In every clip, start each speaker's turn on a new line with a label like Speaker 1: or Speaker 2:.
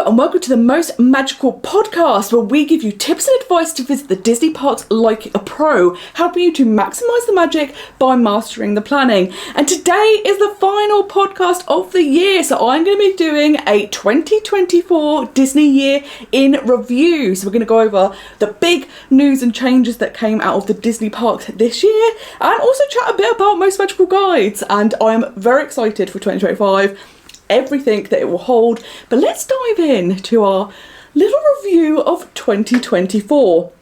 Speaker 1: and welcome to the Most Magical Podcast, where we give you tips and advice to visit the Disney parks like a pro, helping you to maximise the magic by mastering the planning. And today is the final podcast of the year, so I'm going to be doing a 2024 Disney year in review. So we're going to go over the big news and changes that came out of the Disney parks this year, and also chat a bit about Most Magical Guides. And I'm very excited for 2025. Everything that it will hold, but let's dive in to our little review of 2024.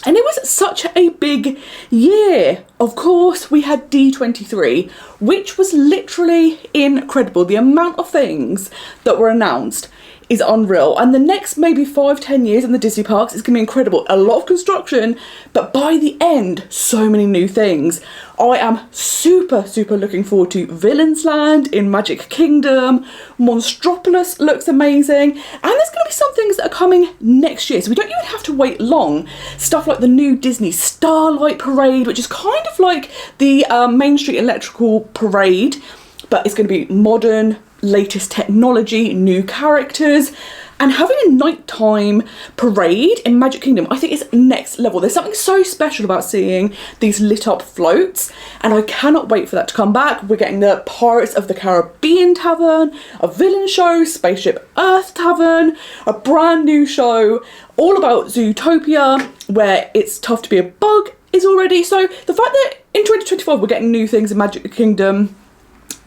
Speaker 1: And it was such a big year. Of course, we had D23, which was literally incredible. The amount of things that were announced is unreal, and the next maybe 5-10 years in the Disney parks is going to be incredible. A lot of construction, but by the end, so many new things. I am super looking forward to Villains Land in Magic Kingdom. Monstropolis looks amazing, and there's going to be some things that are coming next year, so we don't even have to wait long. Stuff like the new Disney Starlight Parade, which is kind of like the Main Street Electrical Parade, but it's going to be modern, latest technology, new characters, and having a nighttime parade in Magic Kingdom, I think is next level. There's something so special about seeing these lit up floats, and I cannot wait for that to come back. We're getting the Pirates of the Caribbean Tavern, a villain show, Spaceship Earth Tavern, a brand new show all about Zootopia, where it's tough to be a bug is already. So the fact that in 2025 we're getting new things in Magic Kingdom,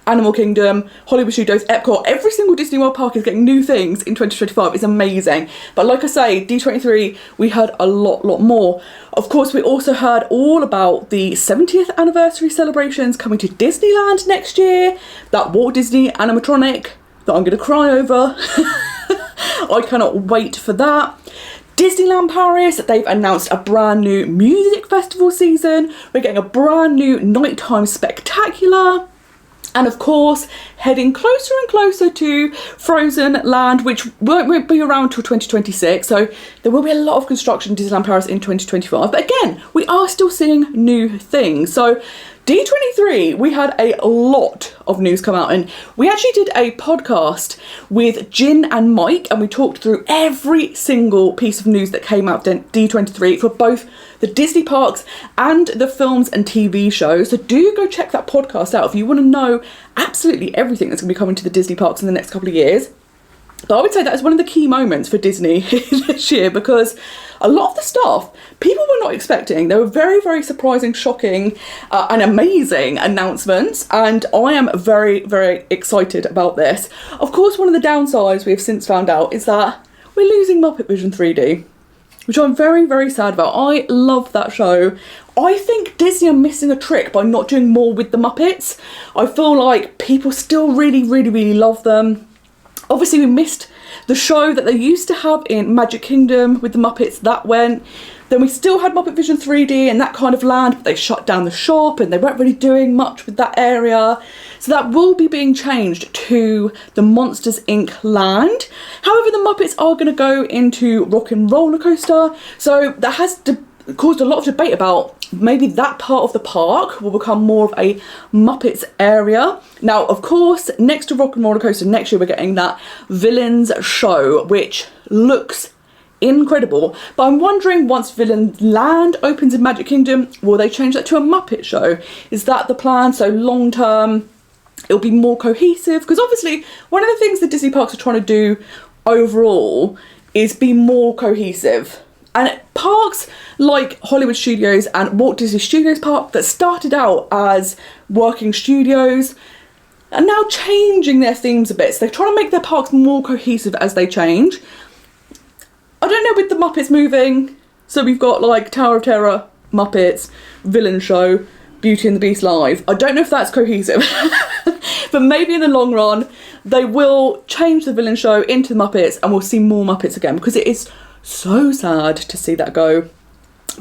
Speaker 1: Animal Kingdom, Hollywood Studios, Epcot, every single Disney World park is getting new things in 2025. It's amazing. But like I say, D23, we heard a lot more. Of course, we also heard all about the 70th anniversary celebrations coming to Disneyland next year. That Walt Disney animatronic that I'm going to cry over. I cannot wait for that. Disneyland Paris, they've announced a brand new music festival season. We're getting a brand new nighttime spectacular. And of course, heading closer and closer to Frozen Land, which won't be around till 2026. So there will be a lot of construction in Disneyland Paris in 2025. But again, we are still seeing new things. So D23, we had a lot of news come out, and we actually did a podcast with Jin and Mike, and we talked through every single piece of news that came out of D23 for both the Disney parks and the films and TV shows. So do go check that podcast out if you want to know absolutely everything that's going to be coming to the Disney parks in the next couple of years. But I would say that is one of the key moments for Disney this year, because a lot of the stuff people were not expecting. They were very surprising, shocking, and amazing announcements, and I am very excited about this. Of course, one of the downsides we have since found out is that we're losing Muppet Vision 3D, which I'm very sad about. I love that show. I think Disney are missing a trick by not doing more with the Muppets. I feel like people still really love them. Obviously, we missed the show that they used to have in Magic Kingdom with the Muppets. That went. Then we still had Muppet Vision 3D and that kind of land, but they shut down the shop and they weren't really doing much with that area. So that will be being changed to the Monsters Inc. land. However, the Muppets are going to go into Rock and Roller Coaster. So that has caused a lot of debate about maybe that part of the park will become more of a Muppets area. Now, of course, next to Rock and Roller Coaster next year, we're getting that Villains show, which looks incredible. But I'm wondering, once Villains Land opens in Magic Kingdom, will they change that to a Muppet show? Is that the plan? So long term, it'll be more cohesive? Because obviously, one of the things the Disney parks are trying to do overall is be more cohesive. And parks like Hollywood Studios and Walt Disney Studios Park that started out as working studios are now changing their themes a bit. So they're trying to make their parks more cohesive as they change. I don't know with the Muppets moving. So we've got like Tower of Terror, Muppets, Villain Show, Beauty and the Beast Live. I don't know if that's cohesive. But maybe in the long run, they will change the Villain Show into the Muppets and we'll see more Muppets again, because it is so sad to see that go.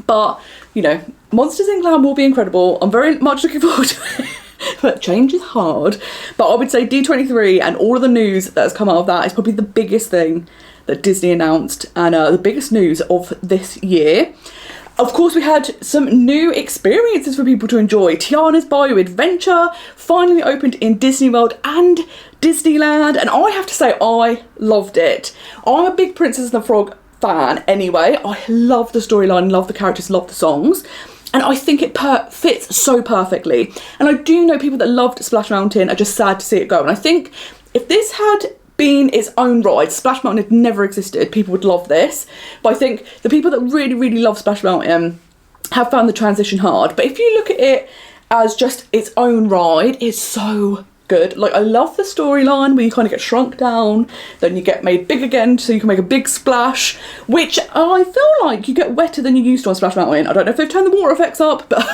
Speaker 1: But, you know, Monsters Inc. Land will be incredible. I'm very much looking forward to it. But change is hard. But I would say D23 and all of the news that has come out of that is probably the biggest thing that Disney announced, and the biggest news of this year. Of course, we had some new experiences for people to enjoy. Tiana's Bayou Adventure finally opened in Disney World and Disneyland, and I have to say I loved it. I'm a big Princess and the Frog fan anyway. I love the storyline, love the characters, love the songs, and I think it fits so perfectly. And I do know people that loved Splash Mountain are just sad to see it go, and I think if this had been its own ride, Splash Mountain had never existed, people would love this. But I think the people that really, really love Splash Mountain have found the transition hard. But if you look at it as just its own ride, it's so good. Like, I love the storyline where you kind of get shrunk down, then you get made big again so you can make a big splash, which I feel like you get wetter than you used to on Splash Mountain. I don't know if they've turned the water effects up, but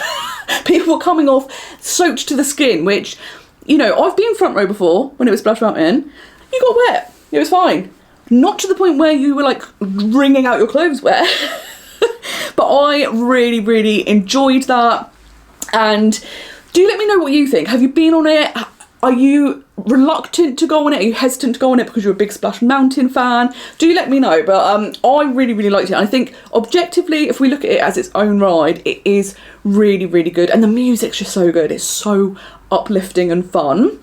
Speaker 1: people were coming off soaked to the skin, which, you know, I've been front row before when it was Splash Mountain. You got wet. It was fine. Not to the point where you were like wringing out your clothes wet. But I really, really enjoyed that. And do let me know what you think. Have you been on it? Are you reluctant to go on it? Are you hesitant to go on it because you're a big Splash Mountain fan? Do let me know. But I really, really liked it. I think objectively, if we look at it as its own ride, it is really, really good. And the music's just so good. It's so uplifting and fun.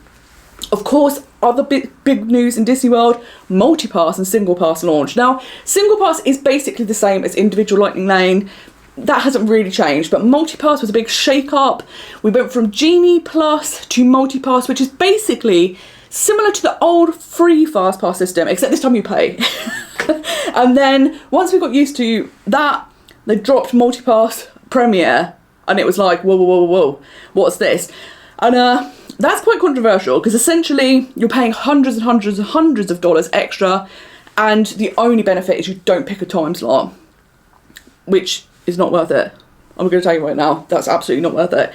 Speaker 1: Of course, other big news in Disney World, multi-pass and single pass launch. Now, single pass is basically the same as individual Lightning Lane. That hasn't really changed, but multi-pass was a big shake-up. We went from Genie Plus to multi-pass, which is basically similar to the old free fast pass system, except this time you pay. And then once we got used to that, they dropped multi-pass Premier, and it was like, whoa, whoa, whoa, whoa, what's this? And that's quite controversial, because essentially you're paying hundreds and hundreds and hundreds of dollars extra, and the only benefit is you don't pick a time slot, which is not worth it. I'm going to tell you right now, that's absolutely not worth it.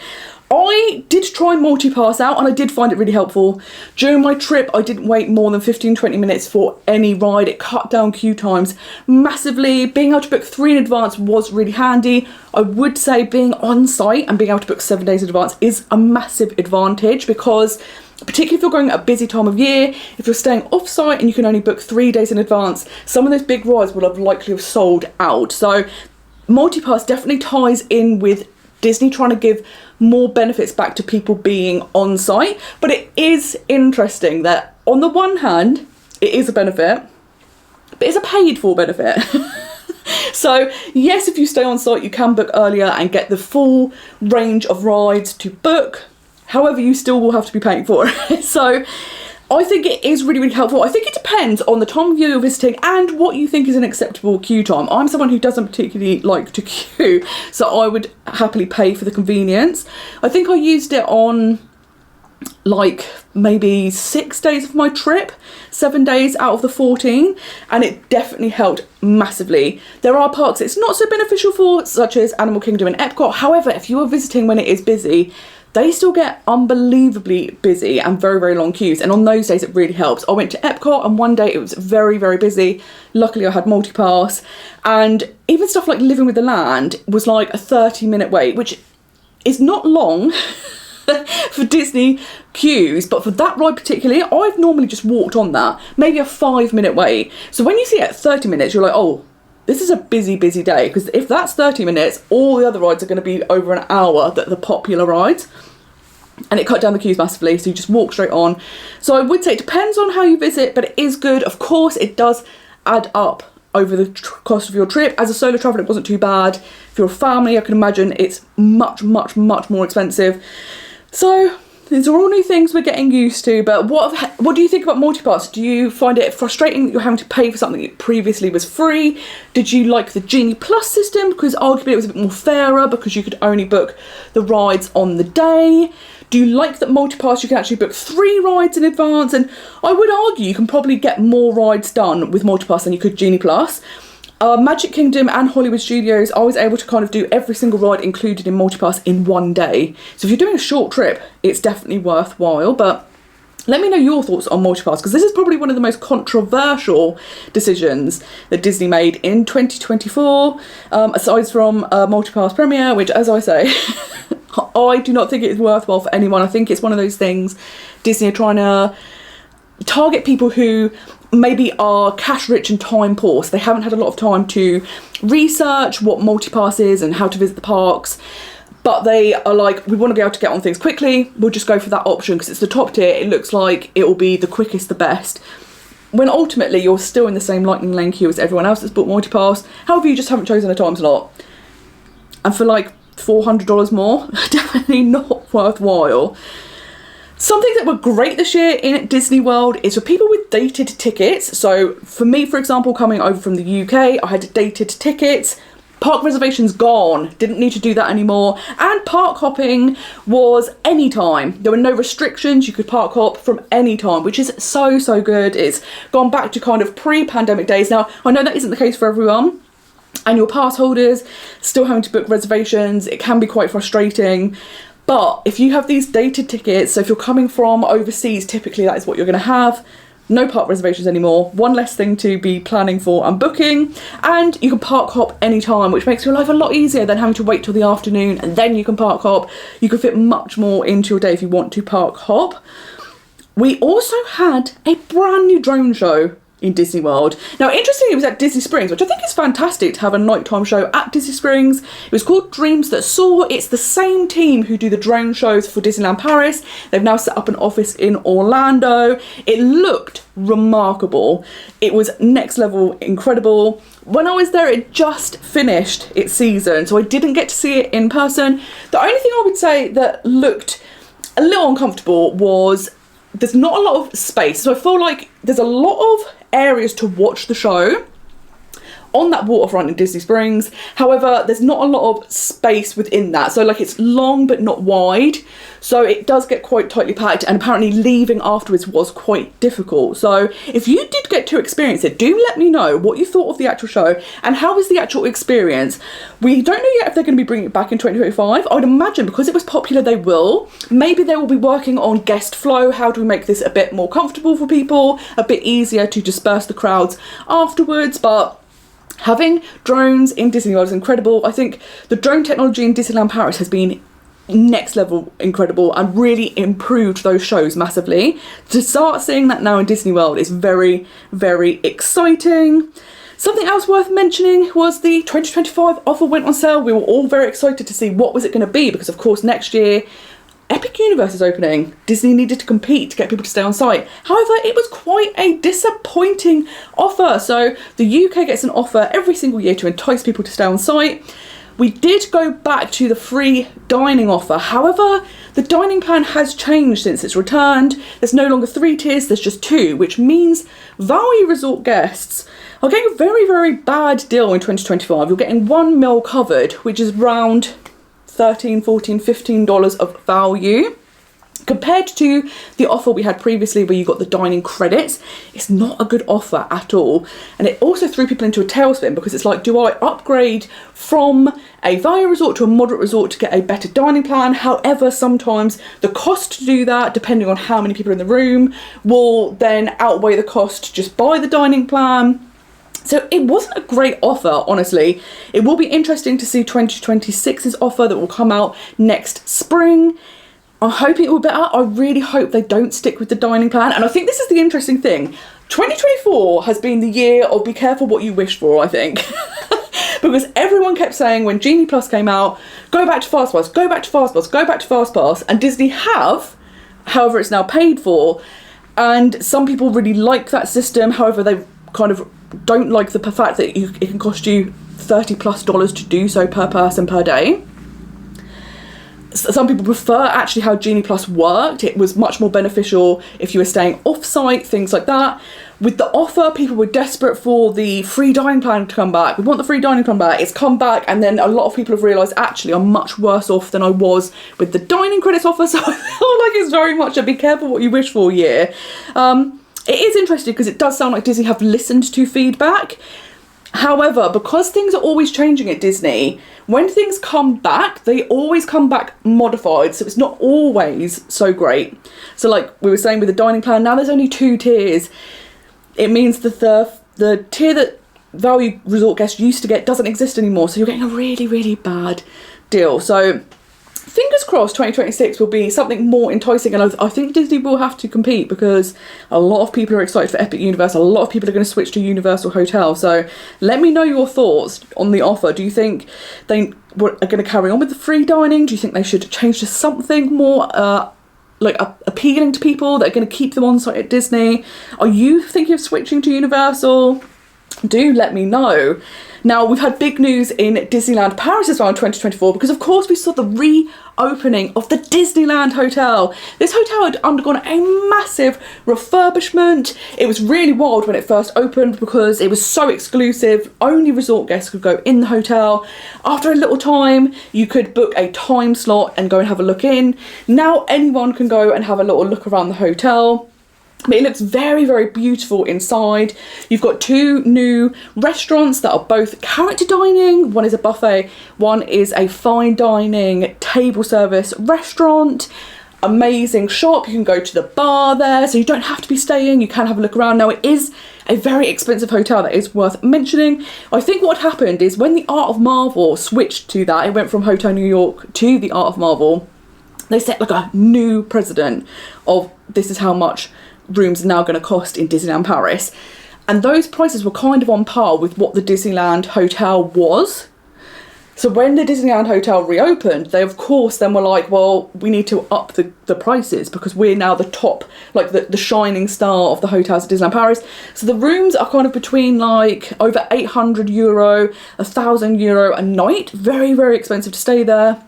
Speaker 1: I did try multi-pass out, and I did find it really helpful. During my trip, I didn't wait more than 15-20 minutes for any ride. It cut down queue times massively. Being able to book 3 in advance was really handy. I would say being on site and being able to book 7 days in advance is a massive advantage, because particularly if you're going at a busy time of year, if you're staying off site and you can only book 3 days in advance, some of those big rides will have likely have sold out. So multi-pass definitely ties in with Disney trying to give more benefits back to people being on site. But it is interesting that on the one hand, it is a benefit, but it's a paid for benefit. So yes, if you stay on site, you can book earlier and get the full range of rides to book. However, you still will have to be paying for it. So I think it is really, really helpful. I think it depends on the time of year you're visiting and what you think is an acceptable queue time. I'm someone who doesn't particularly like to queue, so I would happily pay for the convenience. I think I used it on like maybe 6 days of my trip, 7 days out of the 14, and it definitely helped massively. There are parks it's not so beneficial for, such as Animal Kingdom and Epcot. However, if you are visiting when it is busy, they still get unbelievably busy and very, very long queues. And on those days, it really helps. I went to Epcot and one day it was very, very busy. Luckily, I had multi-pass. And even stuff like Living with the Land was like a 30-minute wait, which is not long for Disney queues. But for that ride particularly, I've normally just walked on that. Maybe a 5-minute wait. So when you see it at 30 minutes, you're like, oh, this is a busy, busy day, because if that's 30 minutes, all the other rides are going to be over an hour, the popular rides. And it cut down the queues massively, so you just walk straight on. So I would say it depends on how you visit, but it is good. Of course, it does add up over the cost of your trip. As a solo traveller, it wasn't too bad. If you're a family, I can imagine it's much, much, much more expensive. So these are all new things we're getting used to, but what do you think about multipass? Do you find it frustrating that you're having to pay for something that previously was free? Did you like the Genie Plus system, because arguably it was a bit more fairer because you could only book the rides on the day? Do you like that multipass you can actually book 3 rides in advance? And I would argue you can probably get more rides done with multipass than you could Genie Plus. Magic Kingdom and Hollywood Studios, I was able to kind of do every single ride included in multipass in one day. So if you're doing a short trip, it's definitely worthwhile. But let me know your thoughts on multipass, because this is probably one of the most controversial decisions that Disney made in 2024, aside from multipass Premier, which, as I say, I do not think it is worthwhile for anyone. I think it's one of those things Disney are trying to target people who maybe are cash rich and time poor, so they haven't had a lot of time to research what multipass is and how to visit the parks, but they are like, we want to be able to get on things quickly, we'll just go for that option because it's the top tier, it looks like it will be the quickest, the best, when ultimately you're still in the same lightning lane queue as everyone else that's bought multipass. However, you just haven't chosen a time slot, and for like $400 more, definitely not worthwhile. Something that were great this year in Disney World is for people with dated tickets. So for me, for example, coming over from the UK, I had dated tickets. Park reservations gone, didn't need to do that anymore. And park hopping was anytime. There were no restrictions, you could park hop from any time, which is so, so good. It's gone back to kind of pre-pandemic days. Now, I know that isn't the case for everyone. Annual pass holders still having to book reservations, it can be quite frustrating. But if you have these dated tickets, so if you're coming from overseas, typically that is what you're going to have. No park reservations anymore, one less thing to be planning for and booking, and you can park hop anytime, which makes your life a lot easier than having to wait till the afternoon and then you can park hop. You can fit much more into your day if you want to park hop. We also had a brand new drone show in Disney World. Now, interestingly, it was at Disney Springs, which I think is fantastic to have a nighttime show at Disney Springs. It was called Dreams That Soar. It's the same team who do the drone shows for Disneyland Paris. They've now set up an office in Orlando. It looked remarkable. It was next level incredible. When I was there, it just finished its season, so I didn't get to see it in person. The only thing I would say that looked a little uncomfortable was there's not a lot of space. So I feel like there's a lot of areas to watch the show on that waterfront in Disney Springs. However, there's not a lot of space within that. So like it's long but not wide. So it does get quite tightly packed, and apparently leaving afterwards was quite difficult. So if you did get to experience it, do let me know what you thought of the actual show and how was the actual experience. We don't know yet if they're going to be bringing it back in 2025. I would imagine because it was popular they will. Maybe they will be working on guest flow. How do we make this a bit more comfortable for people, a bit easier to disperse the crowds afterwards? But having drones in Disney World is incredible. I think the drone technology in Disneyland Paris has been next level incredible and really improved those shows massively. To start seeing that now in Disney World is very, very exciting. Something else worth mentioning was the 2025 offer went on sale. We were all very excited to see what was it going to be, because of course next year Epic Universe is opening. Disney needed to compete to get people to stay on site. However, it was quite a disappointing offer. So the UK gets an offer every single year to entice people to stay on site. We did go back to the free dining offer. However, the dining plan has changed since it's returned. There's no longer 3 tiers, there's just 2, which means value resort guests are getting a very, very bad deal in 2025. You're getting 1 meal covered, which is around $13, $14, $15 of value. Compared to the offer we had previously where you got the dining credits, it's not a good offer at all. And it also threw people into a tailspin, because it's like, do I upgrade from a value resort to a moderate resort to get a better dining plan? However, sometimes the cost to do that, depending on how many people are in the room, will then outweigh the cost to just buy the dining plan. So it wasn't a great offer, honestly. It will be interesting to see 2026's offer that will come out next spring. I'm hoping it will be better. I really hope they don't stick with the dining plan. And I think this is the interesting thing. 2024 has been the year of be careful what you wish for, I think. Because everyone kept saying when Genie Plus came out, go back to FastPass, go back to FastPass, go back to FastPass. And Disney have, however it's now paid for. And some people really like that system. However, they kind of don't like the fact that it can cost you $30+ to do so per person per day. Some people prefer actually how Genie Plus worked. It was much more beneficial if you were staying off-site, things like that. With the offer, people were desperate for the free dining plan to come back. We want the free dining plan back. It's come back, and then a lot of people have realised, actually, I'm much worse off than I was with the dining credits offer. So I feel like it's very much a be careful what you wish for year. It is interesting because it does sound like Disney have listened to feedback. However, because things are always changing at Disney, when things come back, they always come back modified, so it's not always so great. So like we were saying with the dining plan, now there's only 2 tiers. It means that the tier that value resort guests used to get doesn't exist anymore, so you're getting a really, really bad deal. So fingers crossed 2026 will be something more enticing, and I think Disney will have to compete because a lot of people are excited for Epic Universe. A lot of people are going to switch to Universal Hotel. So let me know your thoughts on the offer. Do you think they are going to carry on with the free dining? Do you think they should change to something more appealing to people that are going to keep them on site at Disney? Are you thinking of switching to Universal? Do let me know. Now, we've had big news in Disneyland Paris as well in 2024 because, of course, we saw the reopening of the Disneyland Hotel. This hotel had undergone a massive refurbishment. It was really wild when it first opened because it was so exclusive. Only resort guests could go in the hotel. After a little time, you could book a time slot and go and have a look in. Now anyone can go and have a little look around the hotel. But it looks very, very beautiful inside. You've got 2 new restaurants that are both character dining. One is a buffet, one is a fine dining table service restaurant. Amazing shop. You can go to the bar there, so you don't have to be staying. You can have a look around. Now, it is a very expensive hotel, that is worth mentioning. I think what happened is when the Art of Marvel switched to that, it went from Hotel New York to the Art of Marvel, they set like a new precedent of this is how much rooms are now going to cost in Disneyland Paris, and those prices were kind of on par with what the Disneyland Hotel was. So when the Disneyland Hotel reopened, they of course then were like, well, we need to up the prices because we're now the top, like the shining star of the hotels at Disneyland Paris. So the rooms are kind of between like over €800, €1,000 a night. Very, very expensive to stay there.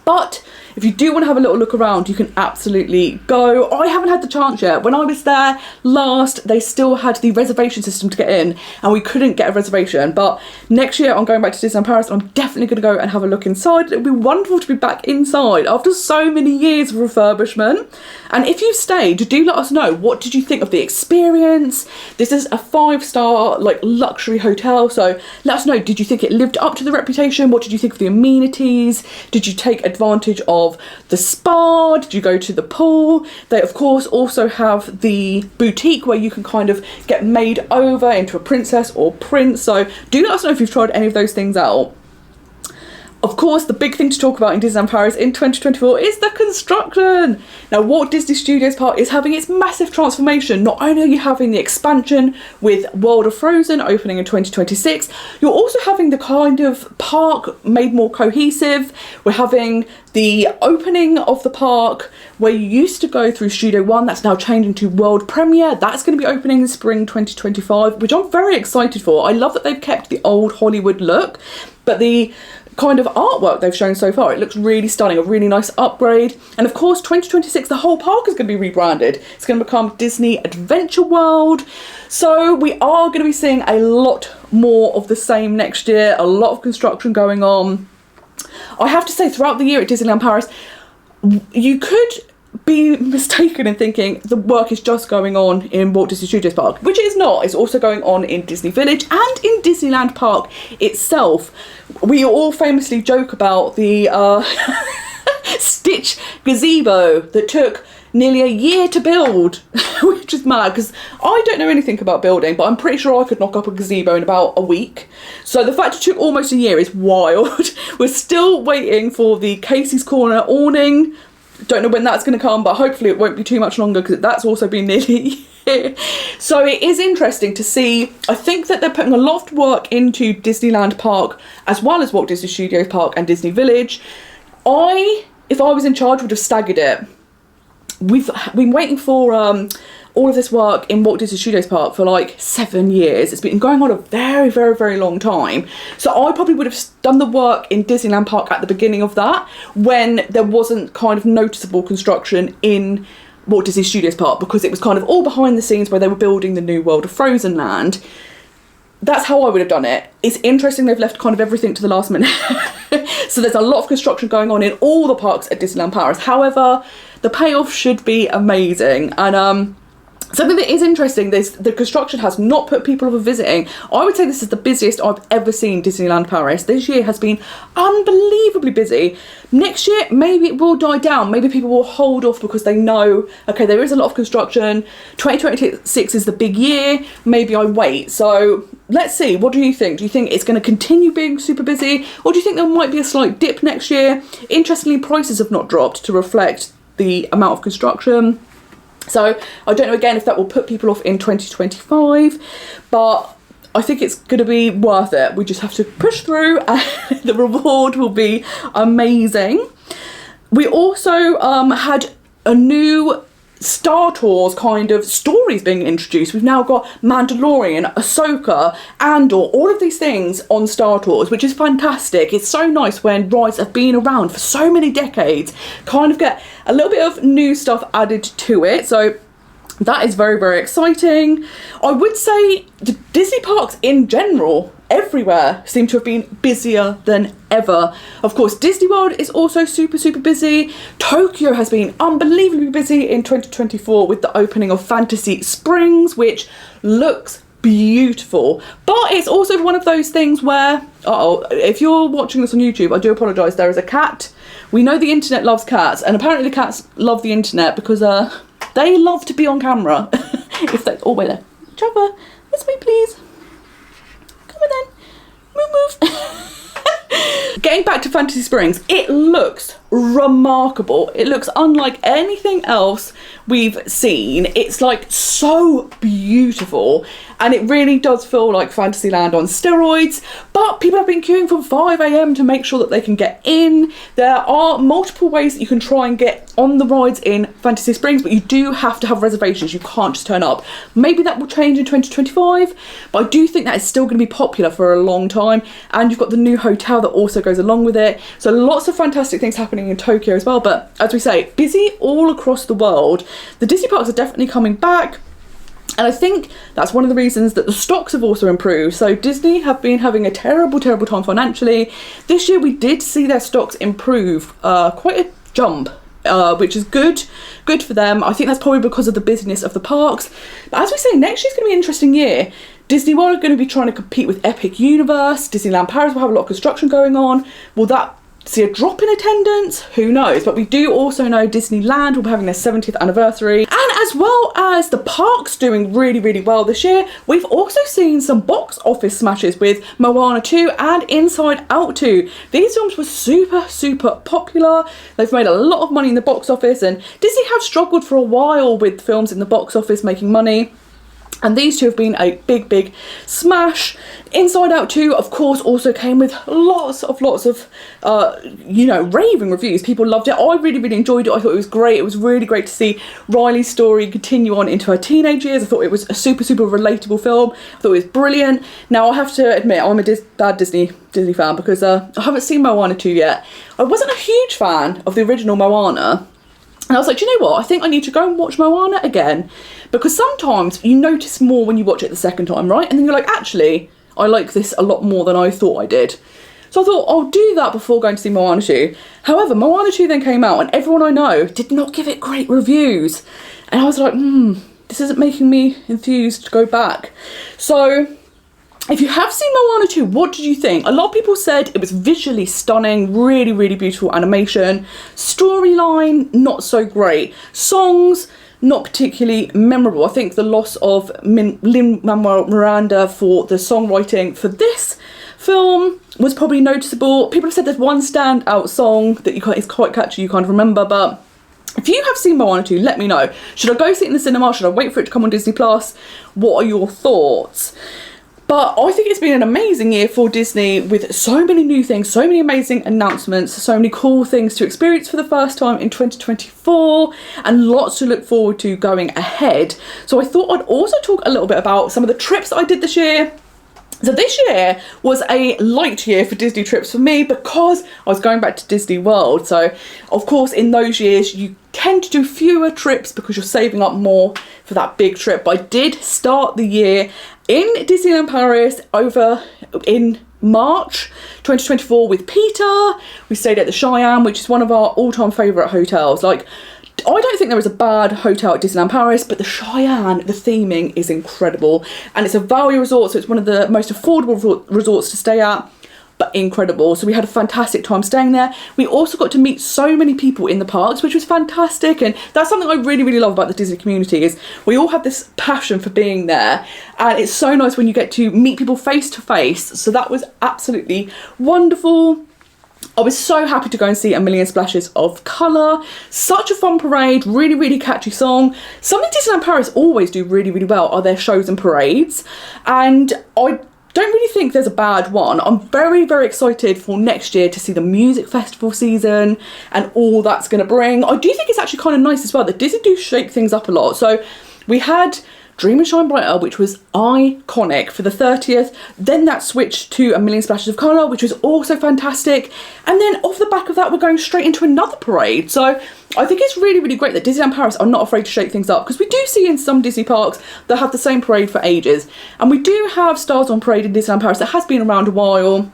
Speaker 1: But if you do want to have a little look around, you can absolutely go. I haven't had the chance yet. When I was there last, they still had the reservation system to get in and we couldn't get a reservation. But next year I'm going back to Disneyland Paris and I'm definitely going to go and have a look inside. It would be wonderful to be back inside after so many years of refurbishment. And if you stayed, do let us know. What did you think of the experience? This is a 5-star like luxury hotel. So let us know, did you think it lived up to the reputation? What did you think of the amenities? Did you take advantage of the spa? Did you go to the pool? They of course also have the boutique where you can kind of get made over into a princess or prince. So do let us know if you've tried any of those things out. Of course, the big thing to talk about in Disneyland Paris in 2024 is the construction. Now, Walt Disney Studios Park is having its massive transformation. Not only are you having the expansion with World of Frozen opening in 2026, you're also having the kind of park made more cohesive. We're having the opening of the park where you used to go through Studio One, that's now changing to World Premiere. That's going to be opening in spring 2025, which I'm very excited for. I love that they've kept the old Hollywood look, but the kind of artwork they've shown so far, it looks really stunning, a really nice upgrade. And of course 2026 the whole park is going to be rebranded. It's going to become Disney Adventure World. So we are going to be seeing a lot more of the same next year, a lot of construction going on. I have to say, throughout the year at Disneyland Paris, you could be mistaken in thinking the work is just going on in Walt Disney Studios Park, which it is not. It's also going on in Disney Village and in Disneyland Park itself. We all famously joke about the Stitch gazebo that took nearly a year to build, which is mad because I don't know anything about building, but I'm pretty sure I could knock up a gazebo in about a week. So the fact it took almost a year is wild. We're still waiting for the Casey's Corner awning. Don't know when that's going to come, but hopefully it won't be too much longer because that's also been nearly a year. So it is interesting to see. I think that they're putting a lot of work into Disneyland Park as well as Walt Disney Studios Park and Disney Village. If I was in charge, would have staggered it. We've been waiting for all of this work in Walt Disney Studios Park for like 7 years. It's been going on a very, very, very long time. So I probably would have done the work in Disneyland Park at the beginning of that, when there wasn't kind of noticeable construction in Walt Disney Studios Park, because it was kind of all behind the scenes where they were building the new World of Frozen land. That's how I would have done it. It's interesting they've left kind of everything to the last minute. So there's a lot of construction going on in all the parks at Disneyland Paris. However, the payoff should be amazing. And something that is interesting, the construction has not put people off of visiting. I would say this is the busiest I've ever seen Disneyland Paris. This year has been unbelievably busy. Next year, maybe it will die down. Maybe people will hold off because they know, okay, there is a lot of construction. 2026 is the big year. Maybe I wait. So let's see, what do you think? Do you think it's going to continue being super busy, or do you think there might be a slight dip next year? Interestingly, prices have not dropped to reflect the amount of construction. So I don't know, again, if that will put people off in 2025, but I think it's going to be worth it. We just have to push through and the reward will be amazing. We also had a new Star Tours kind of stories being introduced. We've now got Mandalorian, Ahsoka, Andor, all of these things on Star Tours, which is fantastic. It's so nice when rides have been around for so many decades, kind of get a little bit of new stuff added to it. So that is very, very exciting. I would say the Disney parks in general, everywhere, seem to have been busier than ever. Of course, Disney World is also super, super busy. Tokyo has been unbelievably busy in 2024 with the opening of Fantasy Springs, which looks beautiful. But it's also one of those things where, if you're watching this on YouTube, I do apologise, there is a cat. We know the internet loves cats, and apparently the cats love the internet because they love to be on camera. If they, oh wait there, Trevor, this way please. Come on then, move. Getting back to Fantasy Springs, it looks remarkable. It looks unlike anything else we've seen. It's like so beautiful, and it really does feel like Fantasyland on steroids. But people have been queuing from 5 a.m. to make sure that they can get in. There are multiple ways that you can try and get on the rides in Fantasy Springs, but you do have to have reservations. You can't just turn up. Maybe that will change in 2025, but I do think that is still going to be popular for a long time. And you've got the new hotel that also goes along with it. So lots of fantastic things happening in Tokyo as well. But as we say, busy all across the world. The Disney parks are definitely coming back. And I think that's one of the reasons that the stocks have also improved. So Disney have been having a terrible, terrible time financially. This year we did see their stocks improve quite a jump, which is good for them. I think that's probably because of the business of the parks. But as we say, next year's going to be an interesting year. Disney World are going to be trying to compete with Epic Universe. Disneyland Paris will have a lot of construction going on. Will that see a drop in attendance? Who knows? But we do also know Disneyland will be having their 70th anniversary. And as well as the parks doing really, really well this year, we've also seen some box office smashes with Moana 2 and Inside Out 2. These films were super, super popular. They've made a lot of money in the box office, and Disney have struggled for a while with films in the box office making money. And these two have been a big, big smash. Inside Out 2, of course, also came with lots of, raving reviews. People loved it. I really, really enjoyed it. I thought it was great. It was really great to see Riley's story continue on into her teenage years. I thought it was a super, super relatable film. I thought it was brilliant. Now, I have to admit, I'm a bad Disney fan because I haven't seen Moana 2 yet. I wasn't a huge fan of the original Moana. And I was like, do you know what? I think I need to go and watch Moana again. Because sometimes you notice more when you watch it the second time, right? And then you're like, actually, I like this a lot more than I thought I did. So I thought, I'll do that before going to see Moana 2. However, Moana 2 then came out and everyone I know did not give it great reviews. And I was like, this isn't making me enthused to go back. So if you have seen Moana 2, what did you think? A lot of people said it was visually stunning, really, really beautiful animation. Storyline, not so great. Songs, not particularly memorable. I think the loss of Lin-Manuel Miranda for the songwriting for this film was probably noticeable. People have said there's one standout song that is quite catchy, you can't remember, but if you have seen Moana 2, let me know. Should I go see it in the cinema? Should I wait for it to come on Disney+? What are your thoughts? But I think it's been an amazing year for Disney with so many new things, so many amazing announcements, so many cool things to experience for the first time in 2024, and lots to look forward to going ahead. So I thought I'd also talk a little bit about some of the trips that I did this year. So this year was a light year for Disney trips for me because I was going back to Disney World. So of course in those years you tend to do fewer trips because you're saving up more for that big trip. But I did start the year in Disneyland Paris over in March 2024 with Peter. We stayed at the Cheyenne, which is one of our all-time favourite hotels. Like, I don't think there is a bad hotel at Disneyland Paris, but the Cheyenne, the theming is incredible. And it's a value resort, so it's one of the most affordable resorts to stay at. but incredible. So we had a fantastic time staying there. We also got to meet so many people in the parks, which was fantastic. And that's something I really, really love about the Disney community, is we all have this passion for being there. And it's so nice when you get to meet people face to face. So that was absolutely wonderful. I was so happy to go and see A Million Splashes of Colour. Such a fun parade, really, really catchy song. Something Disneyland Paris always do really, really well are their shows and parades. And I don't really think there's a bad one. I'm very, very excited for next year to see the music festival season and all that's going to bring. I do think it's actually kind of nice as well that Disney do shake things up a lot. So we had Dream and Shine Brighter, which was iconic for the 30th. Then that switched to A Million Splashes of Colour, which was also fantastic. And then off the back of that, we're going straight into another parade. So I think it's really, really great that Disneyland Paris are not afraid to shake things up, because we do see in some Disney parks that have the same parade for ages. And we do have Stars on Parade in Disneyland Paris that has been around a while.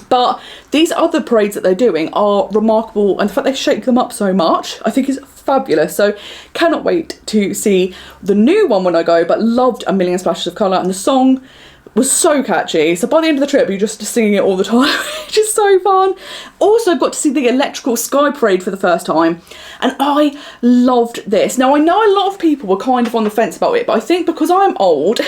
Speaker 1: But these other parades that they're doing are remarkable, and the fact they shake them up so much, I think is fabulous. So cannot wait to see the new one when I go, but loved A Million Splashes of Colour, and the song was so catchy. So by the end of the trip, you're just singing it all the time, which is so fun. Also got to see the Electrical Sky Parade for the first time, and I loved this. Now I know a lot of people were kind of on the fence about it, but I think because I'm old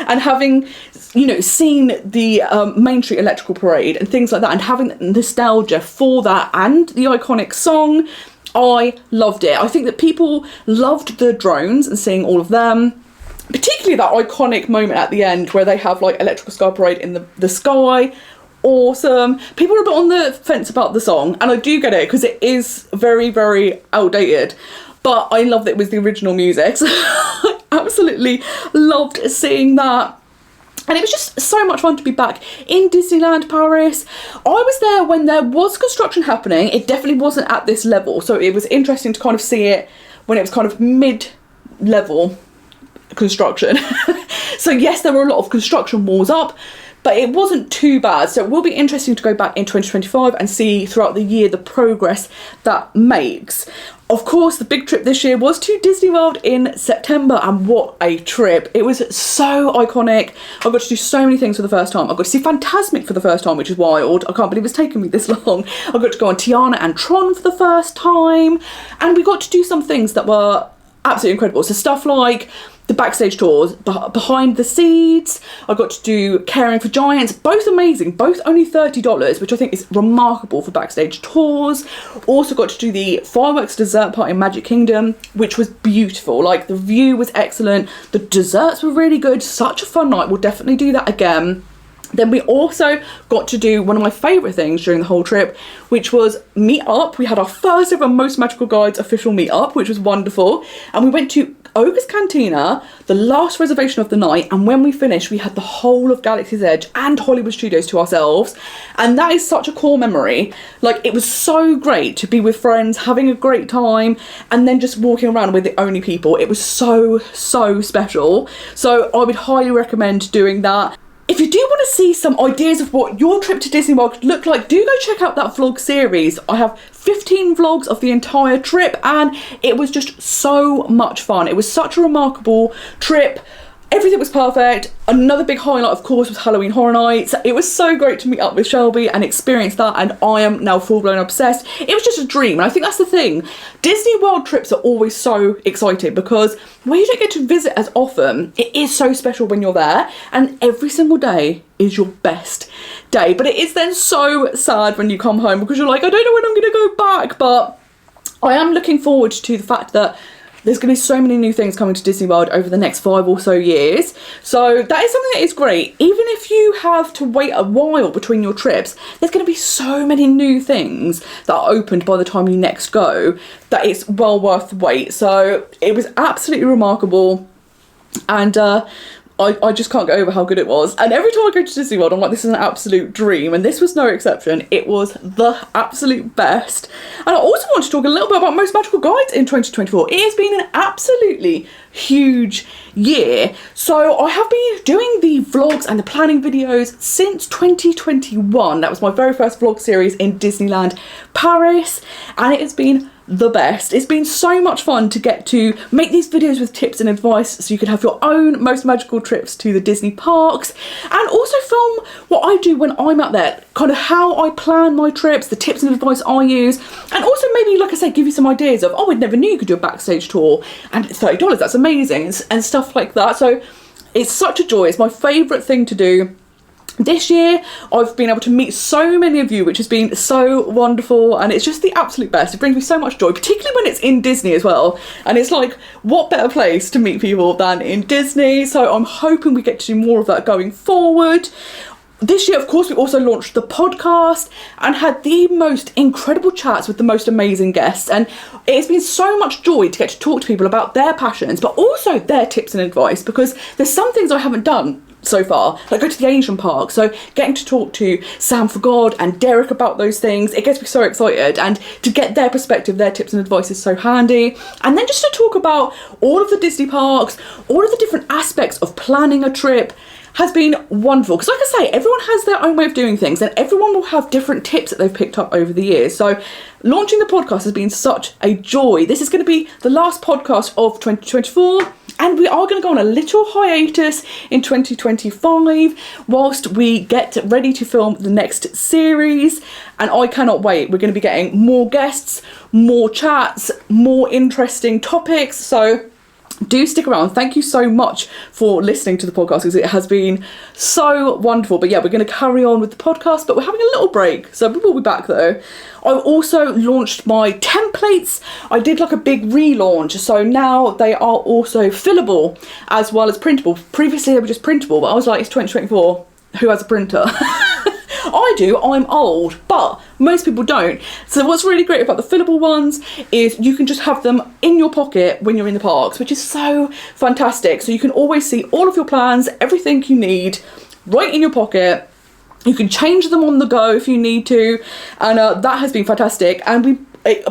Speaker 1: and having, you know, seen the Main Street Electrical Parade and things like that, and having nostalgia for that and the iconic song, I loved it. I think that people loved the drones and seeing all of them. Particularly that iconic moment at the end where they have like Electrical Sky Parade in the sky. Awesome. People are a bit on the fence about the song, and I do get it because it is very, very outdated. But I love that it was the original music. So I absolutely loved seeing that. And it was just so much fun to be back in Disneyland Paris. I was there when there was construction happening. It definitely wasn't at this level. So it was interesting to kind of see it when it was kind of mid-level construction. So yes, there were a lot of construction walls up, but it wasn't too bad. So it will be interesting to go back in 2025 and see throughout the year the progress that makes. Of course, the big trip this year was to Disney World in September, and what a trip. It was so iconic. I got to do so many things for the first time. I got to see Fantasmic for the first time, which is wild. I can't believe it's taken me this long. I got to go on Tiana and Tron for the first time, and we got to do some things that were absolutely incredible. So stuff like the backstage tours, behind the scenes. I got to do Caring for Giants, both amazing, both only $30, which I think is remarkable for backstage tours. Also got to do the fireworks dessert party in Magic Kingdom, which was beautiful. Like, the view was excellent, the desserts were really good, such a fun night. We'll definitely do that again. Then we also got to do one of my favourite things during the whole trip, which was meet up. We had our first ever Most Magical Guides official meet up, which was wonderful. And we went to Ogre's Cantina, the last reservation of the night, and when we finished we had the whole of Galaxy's Edge and Hollywood Studios to ourselves, and that is such a core memory. Like, it was so great to be with friends, having a great time, and then just walking around with the only people. It was so special. So I would highly recommend doing that. If you do want to see some ideas of what your trip to Disney World could look like, do go check out that vlog series. I have 15 vlogs of the entire trip, and it was just so much fun. It was such a remarkable trip. Everything was perfect. Another big highlight, of course, was Halloween Horror Nights. It was so great to meet up with Shelby and experience that, and I am now full-blown obsessed. It was just a dream, and I think that's the thing. Disney World trips are always so exciting because when you don't get to visit as often, it is so special when you're there, and every single day is your best day. But it is then so sad when you come home because you're like, I don't know when I'm going to go back. But I am looking forward to the fact that there's going to be so many new things coming to Disney World over the next 5 or so years. So that is something that is great. Even if you have to wait a while between your trips, there's going to be so many new things that are opened by the time you next go that it's well worth the wait. So it was absolutely remarkable. And I just can't get over how good it was. And every time I go to Disney World, I'm like, this is an absolute dream. And this was no exception. It was the absolute best. And I also want to talk a little bit about Most Magical Guides in 2024. It has been an absolutely huge year. So I have been doing the vlogs and the planning videos since 2021. That was my very first vlog series in Disneyland Paris. And it has been the best. It's been so much fun to get to make these videos with tips and advice so you can have your own most magical trips to the Disney parks, and also film what I do when I'm out there, kind of how I plan my trips, the tips and advice I use, and also maybe, like I say, give you some ideas of, oh, I never knew you could do a backstage tour and it's $30, that's amazing, and stuff like that. So it's such a joy. It's my favourite thing to do. This year I've been able to meet so many of you, which has been so wonderful, and it's just the absolute best. It brings me so much joy, particularly when it's in Disney as well, and it's like, what better place to meet people than in Disney? So I'm hoping we get to do more of that going forward. This year, of course, we also launched the podcast and had the most incredible chats with the most amazing guests, and it's been so much joy to get to talk to people about their passions, but also their tips and advice, because there's some things I haven't done so far, like go to the Asian park, so getting to talk to Sam for God and Derek about those things, it gets me so excited, and to get their perspective, their tips and advice is so handy. And then just to talk about all of the Disney parks, all of the different aspects of planning a trip has been wonderful, because like I say, everyone has their own way of doing things and everyone will have different tips that they've picked up over the years. So launching the podcast has been such a joy. This is going to be the last podcast of 2024, and we are going to go on a little hiatus in 2025 whilst we get ready to film the next series, and I cannot wait. We're going to be getting more guests, more chats, more interesting topics, so do stick around. Thank you so much for listening to the podcast, because it has been so wonderful. But yeah, we're going to carry on with the podcast, but we're having a little break, so we will be back though. I've also launched my templates. I did like a big relaunch, so now they are also fillable as well as printable. Previously they were just printable, but I was like, it's 2024, who has a printer? I do, I'm old, but most people don't. So what's really great about the fillable ones is you can just have them in your pocket when you're in the parks, which is so fantastic. So you can always see all of your plans, everything you need right in your pocket. You can change them on the go if you need to, and that has been fantastic. And we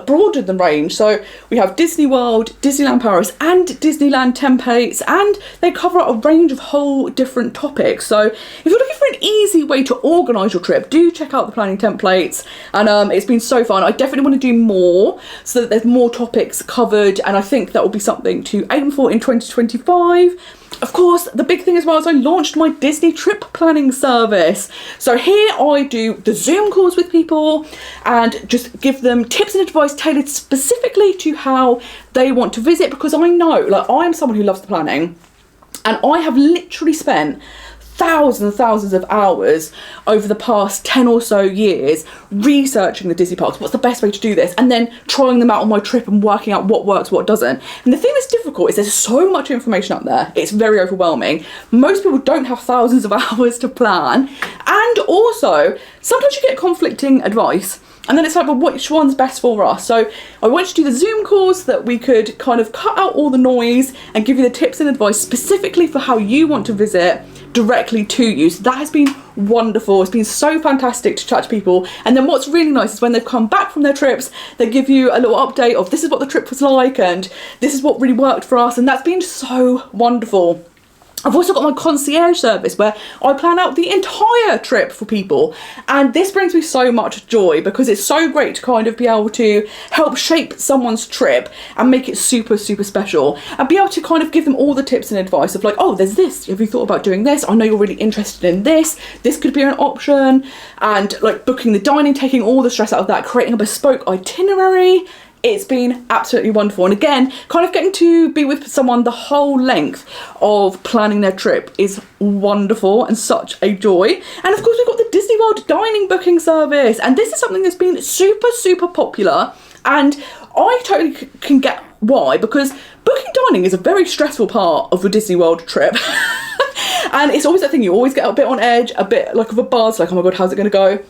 Speaker 1: broadened the range, so we have Disney World, Disneyland Paris and Disneyland templates, and they cover a range of whole different topics. So if you're looking for an easy way to organise your trip, do check out the planning templates, and it's been so fun. I definitely want to do more so that there's more topics covered, and I think that will be something to aim for in 2025. Of course, the big thing as well is I launched my Disney trip planning service. So here I do the Zoom calls with people and just give them tips and advice tailored specifically to how they want to visit, because I know, like, I'm someone who loves the planning, and I have literally spent thousands and thousands of hours over the past 10 or so years researching the Disney parks, what's the best way to do this, and then trying them out on my trip and working out what works, what doesn't. And the thing that's difficult is there's so much information out there, it's very overwhelming. Most people don't have thousands of hours to plan, and also sometimes you get conflicting advice, and then it's like, well, which one's best for us? So I wanted to do the Zoom calls so that we could kind of cut out all the noise and give you the tips and advice specifically for how you want to visit directly to you. So that has been wonderful. It's been so fantastic to chat to people, and then what's really nice is when they've come back from their trips, they give you a little update of this is what the trip was like and this is what really worked for us, and that's been so wonderful. I've also got my concierge service where I plan out the entire trip for people, and this brings me so much joy because it's so great to kind of be able to help shape someone's trip and make it super, super special, and be able to kind of give them all the tips and advice of like, oh, there's this, have you thought about doing this? I know you're really interested in this could be an option, and like booking the dining, taking all the stress out of that, creating a bespoke itinerary. It's been absolutely wonderful, and again, kind of getting to be with someone the whole length of planning their trip is wonderful and such a joy. And of course we've got the Disney World dining booking service, and this is something that's been super, super popular, and I totally can get why, because booking dining is a very stressful part of a Disney World trip. And it's always that thing, you always get a bit on edge, a bit like of a buzz, like, oh my god, how's it going to go?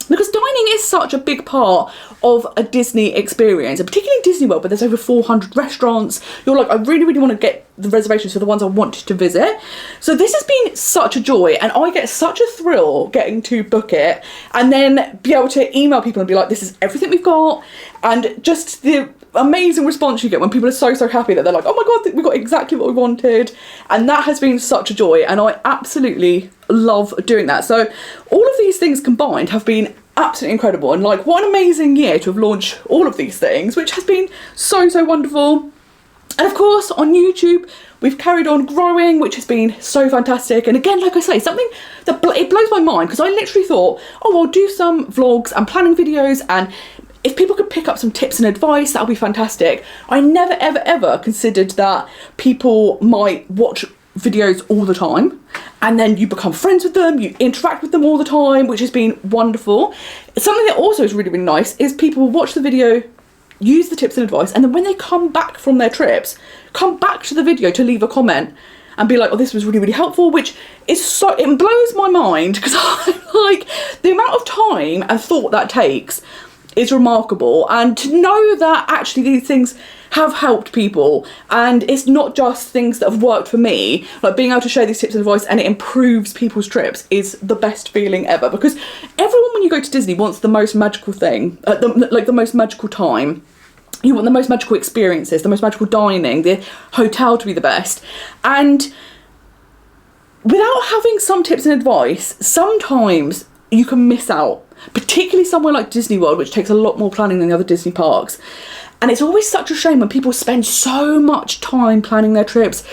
Speaker 1: Because dining is such a big part of a Disney experience, and particularly Disney World, but there's over 400 restaurants. You're like, I really, really want to get the reservations for the ones I want to visit. So this has been such a joy, and I get such a thrill getting to book it and then be able to email people and be like, this is everything we've got, and just the amazing response you get when people are so, so happy that they're like, oh my god, we got exactly what we wanted. And that has been such a joy, and I absolutely love doing that. So all of these things combined have been absolutely incredible. And like, what an amazing year to have launched all of these things, which has been so, so wonderful. And of course, on YouTube, we've carried on growing, which has been so fantastic. And again, like I say, something that it blows my mind, because I literally thought, oh, I'll do some vlogs and planning videos, and if people could pick up some tips and advice, that'll be fantastic. I never, ever, ever considered that people might watch videos all the time, and then you become friends with them, you interact with them all the time, which has been wonderful. Something that also is really, really nice is people watch the video, use the tips and advice, and then when they come back from their trips, come back to the video to leave a comment and be like, oh, this was really, really helpful, which is so, it blows my mind, because I'm like, the amount of time and thought that takes is remarkable. And to know that actually these things have helped people, and it's not just things that have worked for me, like being able to share these tips and advice and it improves people's trips is the best feeling ever, because everyone, when you go to Disney, wants the most magical thing, the most magical time. You want the most magical experiences, the most magical dining, the hotel to be the best. And without having some tips and advice, sometimes you can miss out, particularly somewhere like Disney World, which takes a lot more planning than the other Disney parks. And it's always such a shame when people spend so much time planning their trips,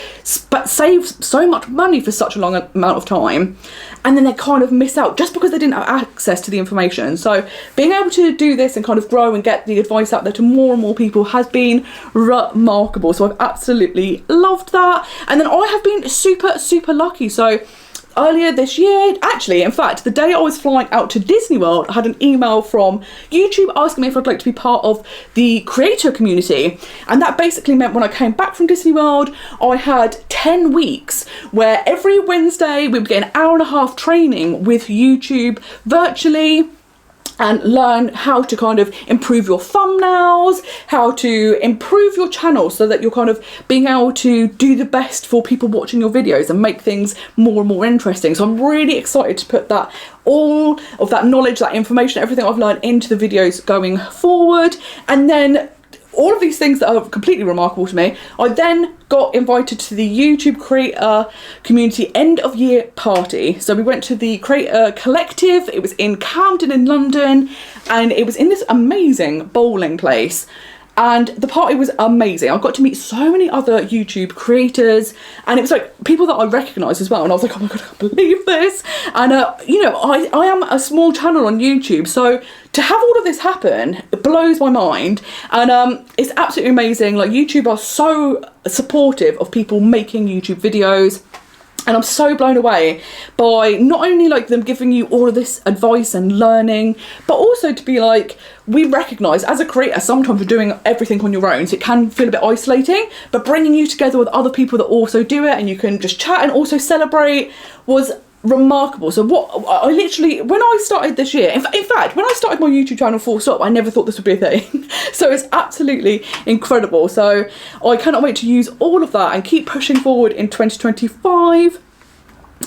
Speaker 1: but save so much money for such a long amount of time, and then they kind of miss out just because they didn't have access to the information. So being able to do this and kind of grow and get the advice out there to more and more people has been remarkable. So I've absolutely loved that. And then I have been super, super lucky. So earlier this year, actually, in fact, the day I was flying out to Disney World, I had an email from YouTube asking me if I'd like to be part of the creator community. And that basically meant when I came back from Disney World, I had 10 weeks where every Wednesday we would get an hour and a half training with YouTube virtually, and learn how to kind of improve your thumbnails, how to improve your channel so that you're kind of being able to do the best for people watching your videos and make things more and more interesting. So I'm really excited to put that, all of that knowledge, that information, everything I've learned into the videos going forward. And then all of these things that are completely remarkable to me, I then got invited to the YouTube Creator Community end of year party. So we went to the Creator Collective, it was in Camden in London, and it was in this amazing bowling place. And the party was amazing. I got to meet so many other YouTube creators, and it was like people that I recognised as well. And I was like, oh my God, I can't believe this. And, you know, I am a small channel on YouTube. So to have all of this happen, it blows my mind. And it's absolutely amazing. Like, YouTube are so supportive of people making YouTube videos. And I'm so blown away by not only like them giving you all of this advice and learning, but also to be like, we recognise as a creator, sometimes you're doing everything on your own, so it can feel a bit isolating, but bringing you together with other people that also do it, and you can just chat and also celebrate, was remarkable. So what I literally, when I started this year, in fact, when I started my YouTube channel full stop, I never thought this would be a thing. So it's absolutely incredible. So I cannot wait to use all of that and keep pushing forward in 2025.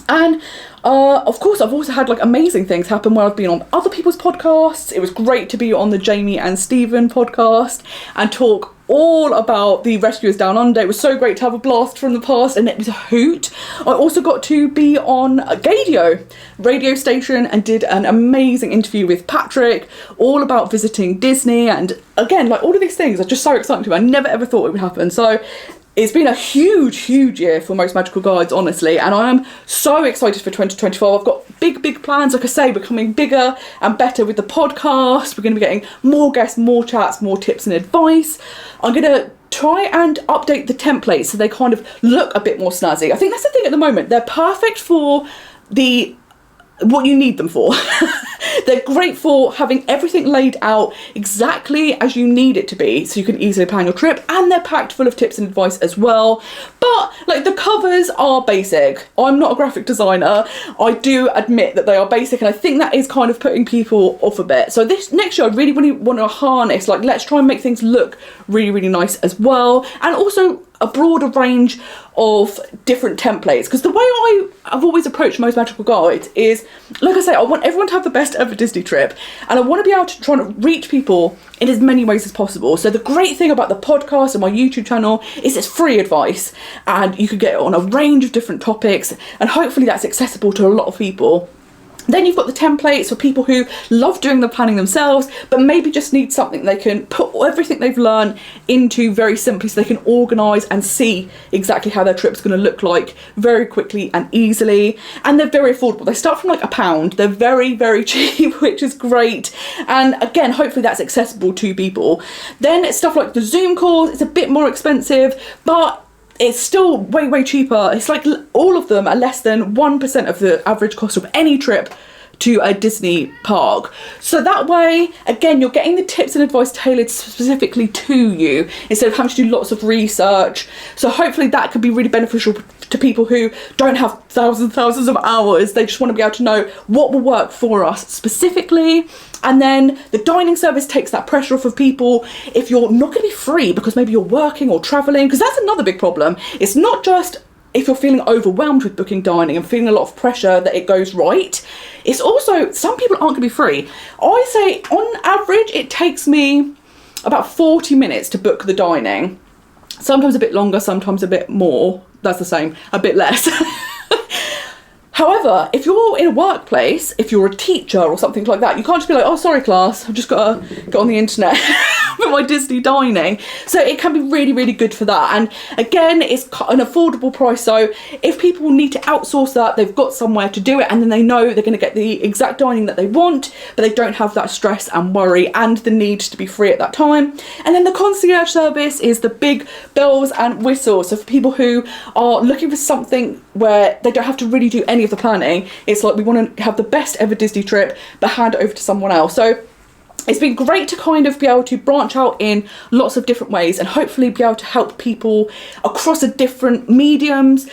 Speaker 1: And of course, I've also had like amazing things happen where I've been on other people's podcasts. It was great to be on the Jamie and Stephen podcast and talk all about the Rescuers Down Under. It was so great to have a blast from the past, and it was a hoot. I also got to be on a Gadio radio station and did an amazing interview with Patrick, all about visiting Disney. And again, like, all of these things are just so exciting to me. I never ever thought it would happen. So it's been a huge, huge year for Most Magical Guides, honestly, and I am so excited for 2025. I've got big, big plans, like I say, becoming bigger and better with the podcast. We're going to be getting more guests, more chats, more tips and advice. I'm going to try and update the templates so they kind of look a bit more snazzy. I think that's the thing at the moment. They're perfect for what you need them for. They're great for having everything laid out exactly as you need it to be, so you can easily plan your trip, and they're packed full of tips and advice as well. But like, the covers are basic. I'm not a graphic designer. I do admit that they are basic, and I think that is kind of putting people off a bit. So this next year I really, really want to harness, like, let's try and make things look really, really nice as well, and also a broader range of different templates, because the way I've always approached Most Magical Guides is, like I say, I want everyone to have the best ever Disney trip, and I want to be able to try and reach people in as many ways as possible. So the great thing about the podcast and my YouTube channel is it's free advice, and you can get it on a range of different topics, and hopefully that's accessible to a lot of people. Then you've got the templates for people who love doing the planning themselves, but maybe just need something they can put everything they've learned into very simply, so they can organise and see exactly how their trip's going to look like very quickly and easily. And they're very affordable. They start from like £1. They're very, very cheap, which is great. And again, hopefully that's accessible to people. Then it's stuff like the Zoom calls. It's a bit more expensive, but it's still way, way cheaper. It's like all of them are less than 1% of the average cost of any trip to a Disney park. So that way, again, you're getting the tips and advice tailored specifically to you instead of having to do lots of research. So hopefully that could be really beneficial to people who don't have thousands of hours. They just want to be able to know what will work for us specifically. And then the dining service takes that pressure off of people if you're not going to be free because maybe you're working or traveling, because that's another big problem. It's not just if you're feeling overwhelmed with booking dining and feeling a lot of pressure that it goes right. It's also, some people aren't going to be free. I say on average it takes me about 40 minutes to book the dining. Sometimes a bit longer, sometimes a bit more. That's the same, a bit less. However, if you're in a workplace, if you're a teacher or something like that, you can't just be like, oh, sorry, class, I've just got to get on the internet for my Disney dining. So it can be really, really good for that. And again, it's an affordable price. So if people need to outsource that, they've got somewhere to do it, and then they know they're going to get the exact dining that they want, but they don't have that stress and worry and the need to be free at that time. And then the concierge service is the big bells and whistles. So for people who are looking for something where they don't have to really do any of the planning, it's like we want to have the best ever Disney trip but hand it over to someone else. So it's been great to kind of be able to branch out in lots of different ways and hopefully be able to help people across the different mediums,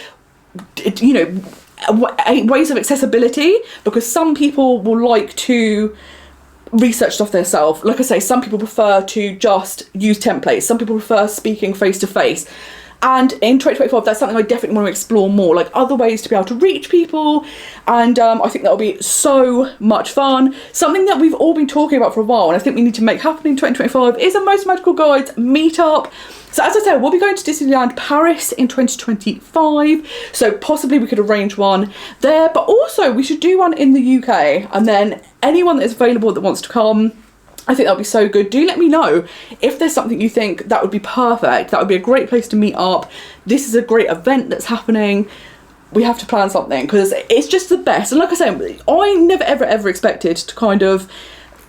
Speaker 1: you know, ways of accessibility, because some people will like to research stuff themselves. Like I say, some people prefer to just use templates, some people prefer speaking face to face. And in 2025, that's something I definitely want to explore more, like other ways to be able to reach people. And I think that'll be so much fun. Something that we've all been talking about for a while, and I think we need to make happen in 2025, is a Most Magical Guides meetup. So as I said, we'll be going to Disneyland Paris in 2025. So possibly we could arrange one there, but also we should do one in the UK. And then anyone that is available that wants to come, I think that'll be so good. Do let me know if there's something you think that would be perfect. That would be a great place to meet up. This is a great event that's happening. We have to plan something because it's just the best. And like I said, I never ever expected to kind of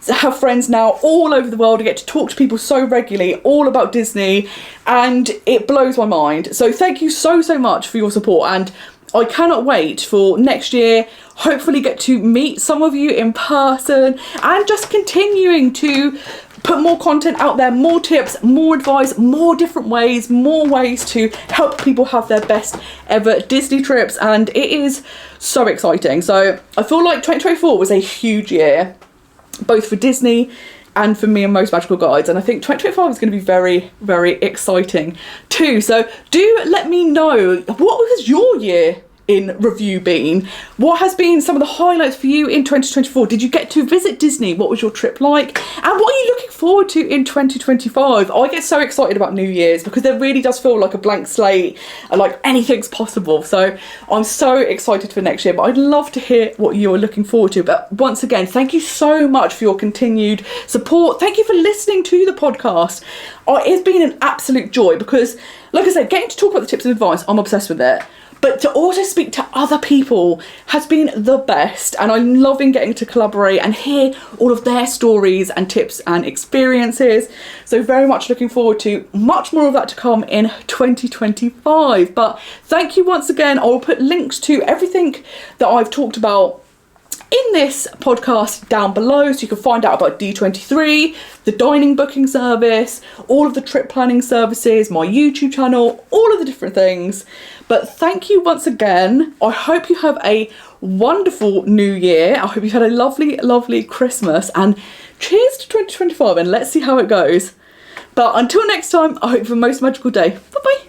Speaker 1: have friends now all over the world. I get to talk to people so regularly all about Disney, and it blows my mind. So thank you so much for your support, and I cannot wait for next year. Hopefully get to meet some of you in person and just continuing to put more content out there, more tips, more advice, more different ways, more ways to help people have their best ever Disney trips. And it is so exciting. So I feel like 2024 was a huge year, both for Disney and for me and Most Magical Guides, and I think 2025 is going to be very, very exciting too. So do let me know, what has your year in review been? What has been some of the highlights for you in 2024? Did you get to visit Disney? What was your trip like? And what are you looking forward to in 2025? I get so excited about New Year's because there really does feel like a blank slate and like anything's possible. So I'm so excited for next year, but I'd love to hear what you're looking forward to. But once again, thank you so much for your continued support. Thank you for listening to the podcast. It's been an absolute joy because, like I said, getting to talk about the tips and advice, I'm obsessed with it. But to also speak to other people has been the best, and I'm loving getting to collaborate and hear all of their stories and tips and experiences. So very much looking forward to much more of that to come in 2025. But thank you once again. I will put links to everything that I've talked about in this podcast down below, so you can find out about D23, the dining booking service, all of the trip planning services, my YouTube channel, all of the different things. But thank you once again. I hope you have a wonderful new year. I hope you've had a lovely Christmas, and cheers to 2025, and let's see how it goes. But until next time, I hope you have a most magical day. Bye bye.